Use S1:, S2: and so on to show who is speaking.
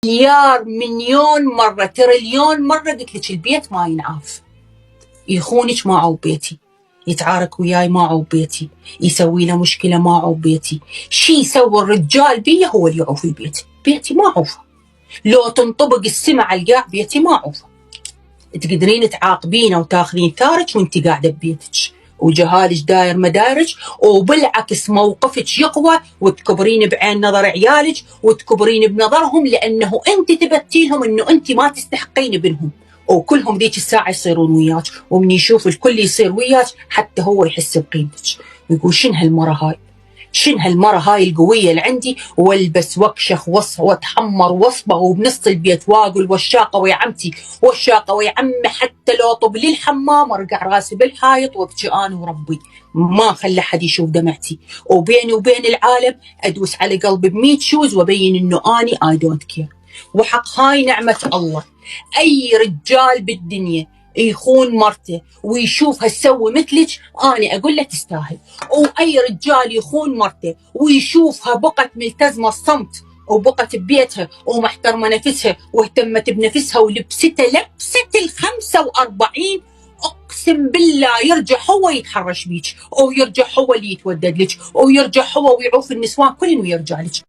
S1: مليار مليون مرة تريليون مرة قلت لك البيت ما ينعاف. يخونك ما عوب بيتي، يتعارك وياي ما عوب بيتي، يسوي له مشكلة ما عوب بيتي. شي يسوي الرجال بيه هو اللي يعوف البيت، بيتي ما عوفه. لو تنطبق السما على القاع بيتي ما عوفه. تقدرين تعاقبينه وتاخذين ثارك وانت قاعدة ببيتك وجهالك داير مدارج، وبالعكس موقفك يقوى وتكبرين بعين نظر عيالك وتكبرين بنظرهم، لأنه أنت تبتيلهم أنه أنت ما تستحقين بينهم، وكلهم ذيك الساعة يصيرون وياك، ومن يشوف الكل يصير وياك حتى هو يحس بقيمتك ويقول شن هالمرة هاي، شن هالمرة هاي القوية اللي عندي، والبس واكشخ واتحمر واصبغ وبنص البيت واقول وشاقة ويا عمتي وشاقة ويا عمي، حتى لو طب لي الحمام ارقع راسي بالحايط وابكي انا وربي ما خلى حد يشوف دمعتي، وبيني وبين العالم ادوس على قلبي ب100 شوز وابين انه اني اي دونت كير. وحق هاي نعمة الله. اي رجال بالدنيا يخون مرته ويشوفها تسوي مثلك أنا أقول له تستاهل، وأي رجال يخون مرته ويشوفها بقت ملتزمة الصمت وبقت ببيتها ومحترمة نفسها واهتمت بنفسها ولبستها لبسة 45، أقسم بالله يرجع هو يتحرش بيك، أو يرجع هو اللي يتودد لك، أو يرجع هو ويعوف النسوان كلهم ويرجع لك.